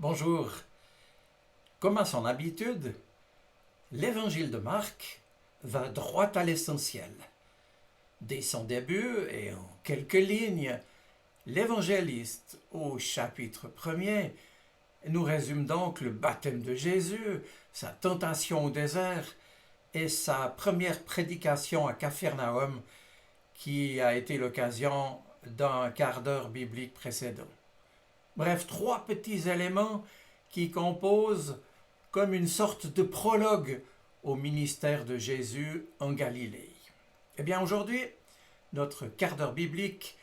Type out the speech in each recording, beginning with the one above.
Bonjour. Comme à son habitude, l'évangile de Marc va droit à l'essentiel. Dès son début et en quelques lignes, l'évangéliste, au chapitre 1er, nous résume donc le baptême de Jésus, sa tentation au désert et sa première prédication à Capharnaüm, qui a été l'occasion d'un quart d'heure biblique précédent. Bref, trois petits éléments qui composent comme une sorte de prologue au ministère de Jésus en Galilée. Eh bien, aujourd'hui, notre quart d'heure biblique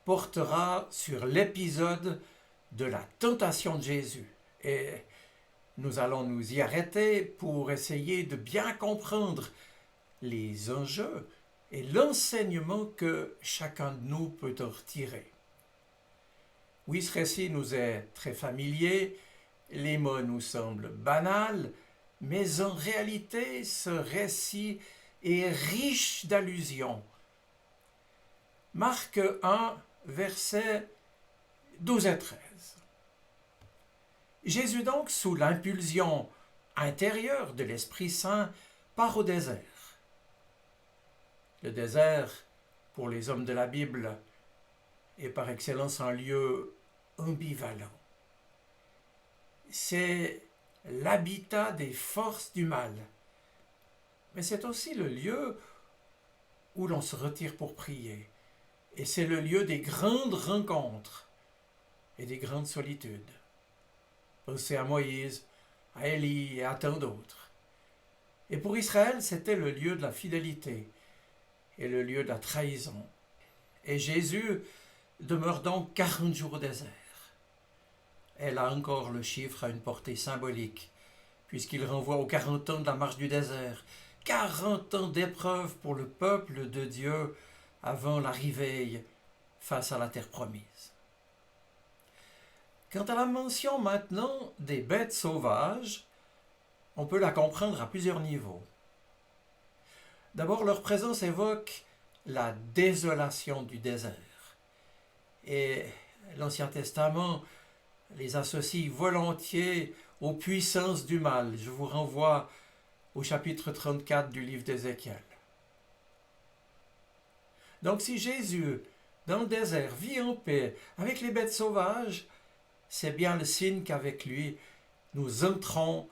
portera sur l'épisode de la tentation de Jésus. Et nous allons nous y arrêter pour essayer de bien comprendre les enjeux et l'enseignement que chacun de nous peut en retirer. Oui, ce récit nous est très familier, les mots nous semblent banals, mais en réalité, ce récit est riche d'allusions. Marc 1, versets 12 et 13. Jésus donc, sous l'impulsion intérieure de l'Esprit Saint, part au désert. Le désert, pour les hommes de la Bible, est par excellence un lieu ambivalent. C'est l'habitat des forces du mal, mais c'est aussi le lieu où l'on se retire pour prier, et c'est le lieu des grandes rencontres et des grandes solitudes. Pensez à Moïse, à Élie et à tant d'autres. Et pour Israël, c'était le lieu de la fidélité et le lieu de la trahison. Et Jésus demeure donc 40 jours au désert. Et là encore, le chiffre a une portée symbolique, puisqu'il renvoie aux 40 ans de la marche du désert. 40 ans d'épreuve pour le peuple de Dieu avant l'arrivée face à la terre promise. Quant à la mention maintenant des bêtes sauvages, on peut la comprendre à plusieurs niveaux. D'abord, leur présence évoque la désolation du désert. Et l'Ancien Testament les associe volontiers aux puissances du mal. Je vous renvoie au chapitre 34 du livre d'Ézéchiel. Donc si Jésus, dans le désert, vit en paix avec les bêtes sauvages, c'est bien le signe qu'avec lui, nous entrons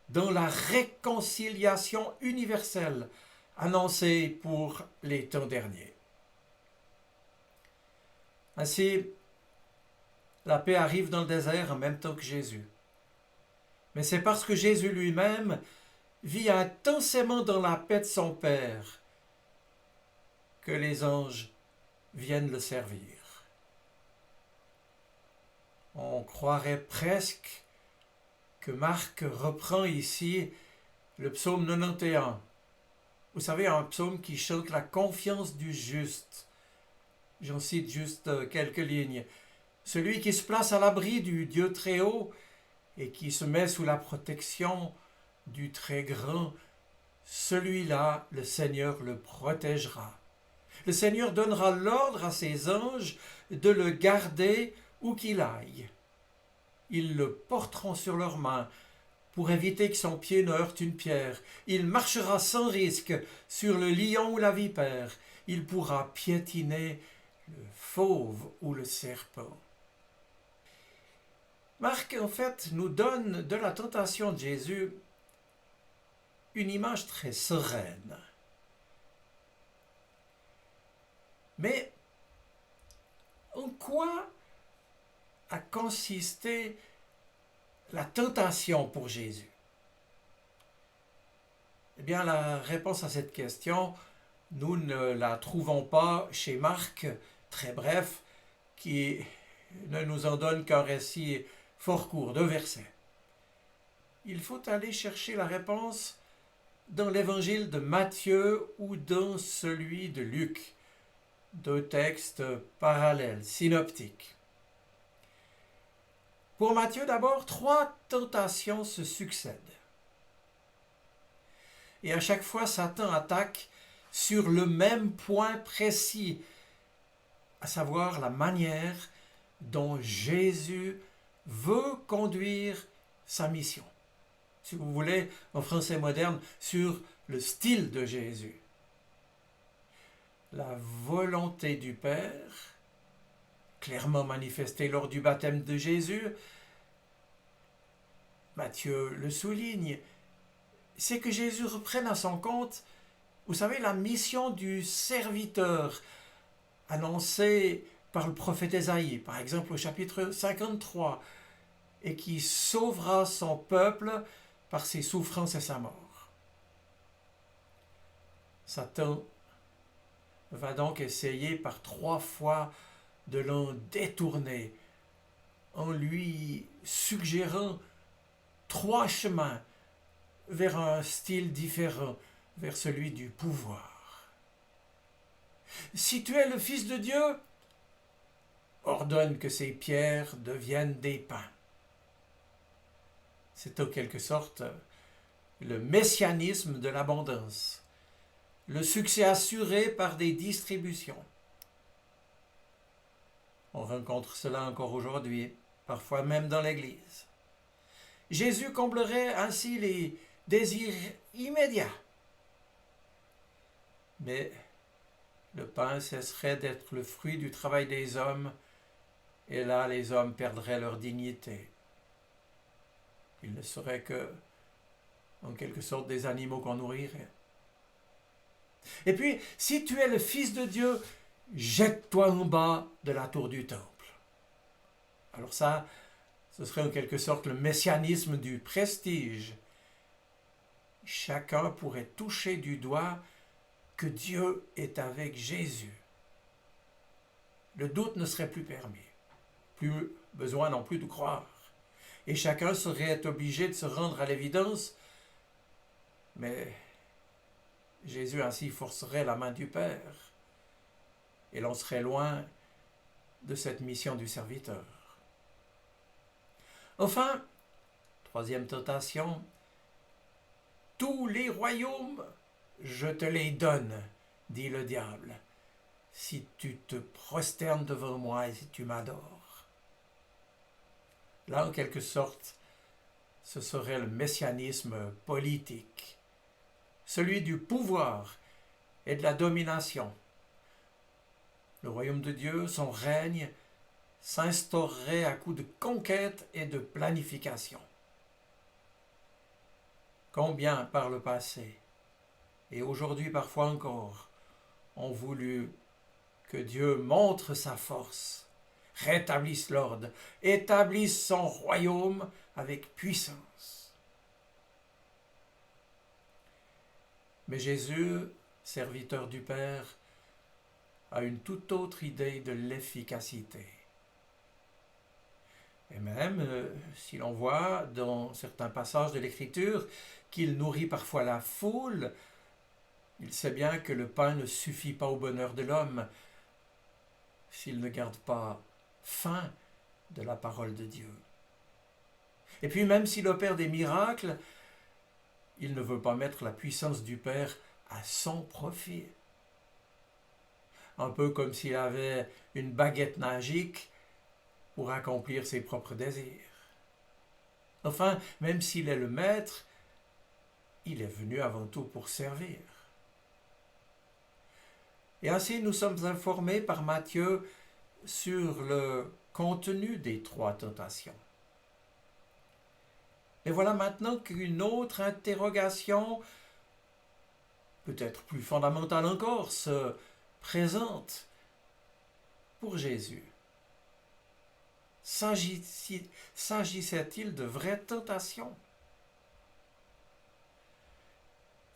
dans la réconciliation universelle annoncée pour les temps derniers. Ainsi, la paix arrive dans le désert en même temps que Jésus. Mais c'est parce que Jésus lui-même vit intensément dans la paix de son Père que les anges viennent le servir. On croirait presque que Marc reprend ici le psaume 91. Vous savez, un psaume qui chante la confiance du juste. J'en cite juste quelques lignes. Celui qui se place à l'abri du Dieu très haut et qui se met sous la protection du très grand, celui-là, le Seigneur le protégera. Le Seigneur donnera l'ordre à ses anges de le garder où qu'il aille. Ils le porteront sur leurs mains pour éviter que son pied ne heurte une pierre. Il marchera sans risque sur le lion ou la vipère. Il pourra piétiner le fauve ou le serpent. Marc, en fait, nous donne de la tentation de Jésus une image très sereine. Mais en quoi a consisté la tentation pour Jésus? Eh bien, la réponse à cette question, nous ne la trouvons pas chez Marc, très bref, qui ne nous en donne qu'un récit fort court, 2 versets. Il faut aller chercher la réponse dans l'évangile de Matthieu ou dans celui de Luc, 2 textes parallèles, synoptiques. Pour Matthieu d'abord, 3 tentations se succèdent. Et à chaque fois, Satan attaque sur le même point précis, à savoir la manière dont Jésus veut conduire sa mission. Si vous voulez, en français moderne, sur le style de Jésus. La volonté du Père, clairement manifestée lors du baptême de Jésus, Matthieu le souligne, c'est que Jésus reprenne à son compte, vous savez, la mission du serviteur annoncée par le prophète Ésaïe, par exemple au chapitre 53, et qui sauvera son peuple par ses souffrances et sa mort. Satan va donc essayer par 3 fois de l'en détourner en lui suggérant 3 chemins vers un style différent, vers celui du pouvoir. Si tu es le Fils de Dieu, ordonne que ces pierres deviennent des pains. C'est en quelque sorte le messianisme de l'abondance, le succès assuré par des distributions. On rencontre cela encore aujourd'hui, parfois même dans l'Église. Jésus comblerait ainsi les désirs immédiats. Mais le pain cesserait d'être le fruit du travail des hommes, et là les hommes perdraient leur dignité. Ils ne seraient que, en quelque sorte, des animaux qu'on nourrirait. Et puis, si tu es le Fils de Dieu, jette-toi en bas de la tour du temple. Alors ça, ce serait en quelque sorte le messianisme du prestige. Chacun pourrait toucher du doigt que Dieu est avec Jésus. Le doute ne serait plus permis. Plus besoin non plus de croire. Et chacun serait obligé de se rendre à l'évidence, mais Jésus ainsi forcerait la main du Père, et l'on serait loin de cette mission du serviteur. Enfin, 3e tentation, tous les royaumes, je te les donne, dit le diable, si tu te prosternes devant moi et si tu m'adores. Là, en quelque sorte, ce serait le messianisme politique, celui du pouvoir et de la domination. Le royaume de Dieu, son règne, s'instaurerait à coup de conquête et de planification. Combien par le passé, et aujourd'hui parfois encore, ont voulu que Dieu montre sa force, rétablisse l'ordre, établisse son royaume avec puissance. Mais Jésus, serviteur du Père, a une toute autre idée de l'efficacité. Et même si l'on voit dans certains passages de l'Écriture qu'il nourrit parfois la foule, il sait bien que le pain ne suffit pas au bonheur de l'homme s'il ne garde pas faim de la parole de Dieu. Et puis même s'il opère des miracles, il ne veut pas mettre la puissance du Père à son profit. Un peu comme s'il avait une baguette magique pour accomplir ses propres désirs. Enfin, même s'il est le maître, il est venu avant tout pour servir. Et ainsi, nous sommes informés par Matthieu sur le contenu des 3 tentations. Et voilà maintenant qu'une autre interrogation, peut-être plus fondamentale encore, se présente pour Jésus. S'agissait-il de vraies tentations?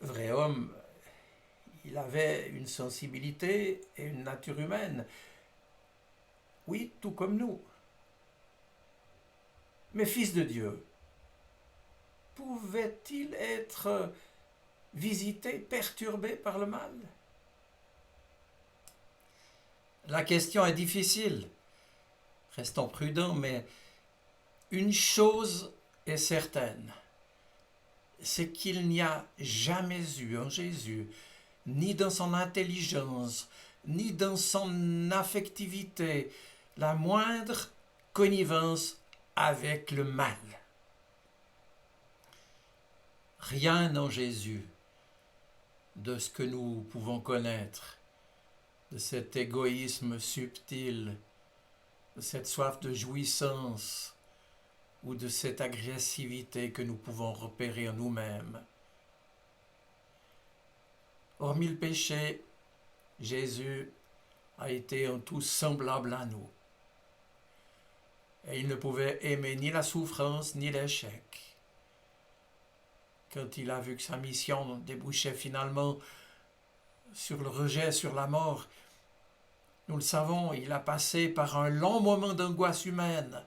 Vrai homme, il avait une sensibilité et une nature humaine. Oui, tout comme nous. Mais fils de Dieu, pouvait-il être visité, perturbé par le mal? La question est difficile. Restons prudents, mais une chose est certaine, c'est qu'il n'y a jamais eu en Jésus, ni dans son intelligence, ni dans son affectivité, la moindre connivence avec le mal. Rien en Jésus de ce que nous pouvons connaître, de cet égoïsme subtil, de cette soif de jouissance ou de cette agressivité que nous pouvons repérer en nous-mêmes. Hormis le péché, Jésus a été en tout semblable à nous. Et il ne pouvait aimer ni la souffrance ni l'échec. Quand il a vu que sa mission débouchait finalement sur le rejet, sur la mort, nous le savons, il a passé par un long moment d'angoisse humaine.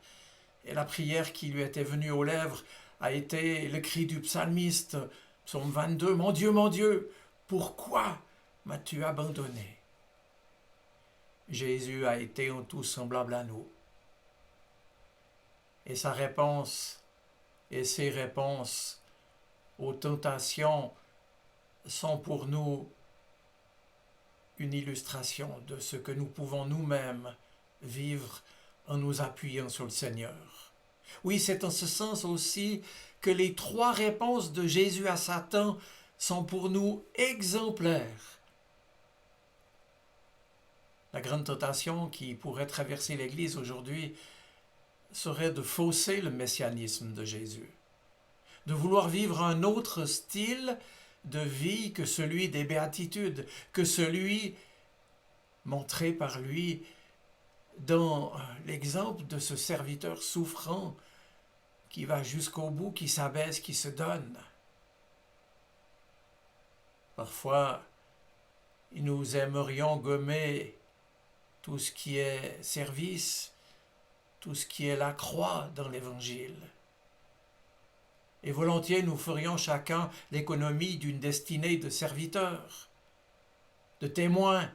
Et la prière qui lui était venue aux lèvres a été le cri du psalmiste, psaume 22, « mon Dieu, pourquoi m'as-tu abandonné ?» Jésus a été en tout semblable à nous. Et sa réponse et ses réponses aux tentations sont pour nous une illustration de ce que nous pouvons nous-mêmes vivre en nous appuyant sur le Seigneur. Oui, c'est en ce sens aussi que les 3 réponses de Jésus à Satan sont pour nous exemplaires. La grande tentation qui pourrait traverser l'Église aujourd'hui serait de fausser le messianisme de Jésus, de vouloir vivre un autre style de vie que celui des béatitudes, que celui montré par lui dans l'exemple de ce serviteur souffrant qui va jusqu'au bout, qui s'abaisse, qui se donne. Parfois, nous aimerions gommer tout ce qui est service, tout ce qui est la croix dans l'Évangile. Et volontiers, nous ferions chacun l'économie d'une destinée de serviteur, de témoin,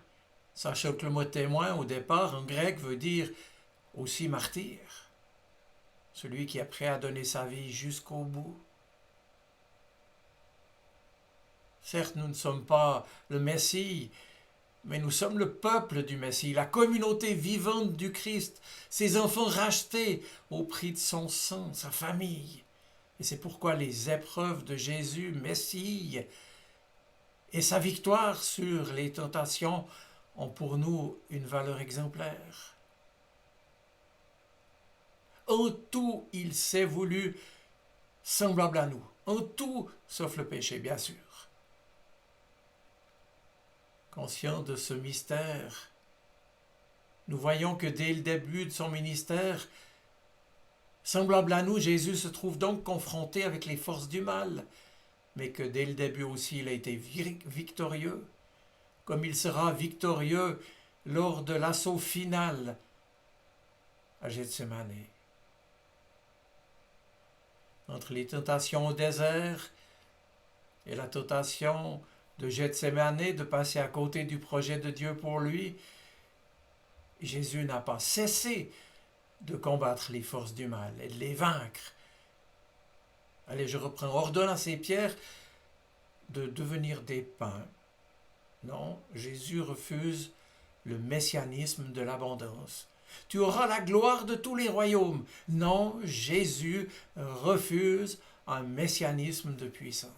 sachant que le mot témoin, au départ, en grec, veut dire aussi martyr, celui qui est prêt à donner sa vie jusqu'au bout. Certes, nous ne sommes pas le Messie, mais nous sommes le peuple du Messie, la communauté vivante du Christ, ses enfants rachetés au prix de son sang, sa famille. Et c'est pourquoi les épreuves de Jésus, Messie, et sa victoire sur les tentations ont pour nous une valeur exemplaire. En tout, il s'est voulu semblable à nous. En tout, sauf le péché, bien sûr. Conscient de ce mystère, nous voyons que dès le début de son ministère, semblable à nous, Jésus se trouve donc confronté avec les forces du mal, mais que dès le début aussi, il a été victorieux, comme il sera victorieux lors de l'assaut final à Gethsémane. Entre les tentations au désert et la tentation de Gethsémane de passer à côté du projet de Dieu pour lui, Jésus n'a pas cessé de combattre les forces du mal et de les vaincre. Allez, je reprends. Ordonne à ces pierres de devenir des pains. Non, Jésus refuse le messianisme de l'abondance. Tu auras la gloire de tous les royaumes. Non, Jésus refuse un messianisme de puissance.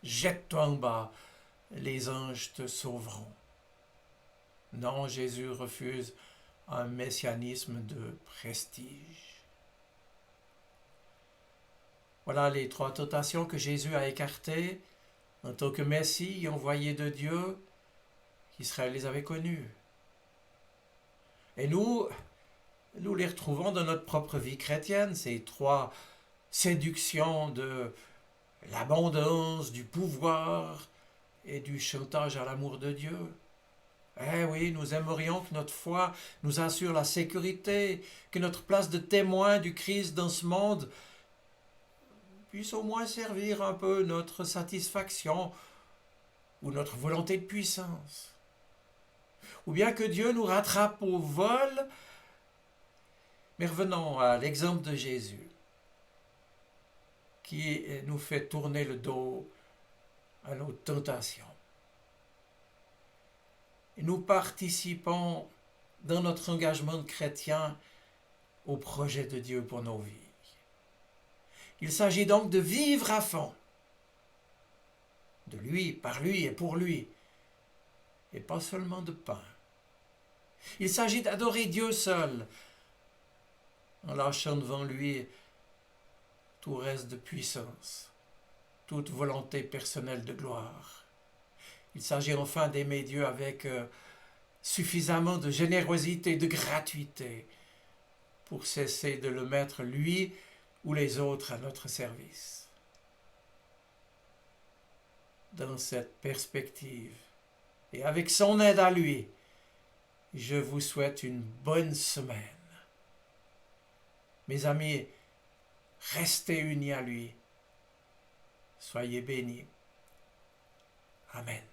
Jette-toi en bas, les anges te sauveront. Non, Jésus refuse un messianisme de prestige. Voilà les 3 tentations que Jésus a écartées en tant que Messie envoyé de Dieu, qu'Israël les avait connues. Et nous les retrouvons dans notre propre vie chrétienne, ces 3 séductions de l'abondance, du pouvoir et du chantage à l'amour de Dieu. Eh oui, nous aimerions que notre foi nous assure la sécurité, que notre place de témoin du Christ dans ce monde puisse au moins servir un peu notre satisfaction ou notre volonté de puissance. Ou bien que Dieu nous rattrape au vol. Mais revenons à l'exemple de Jésus, qui nous fait tourner le dos à nos tentations. Et nous participons dans notre engagement de chrétien au projet de Dieu pour nos vies. Il s'agit donc de vivre à fond, de lui, par lui et pour lui, et pas seulement de pain. Il s'agit d'adorer Dieu seul, en lâchant devant lui tout reste de puissance, toute volonté personnelle de gloire. Il s'agit enfin d'aimer Dieu avec suffisamment de générosité, de gratuité, pour cesser de le mettre, lui ou les autres, à notre service. Dans cette perspective, et avec son aide à lui, je vous souhaite une bonne semaine. Mes amis, restez unis à lui. Soyez bénis. Amen.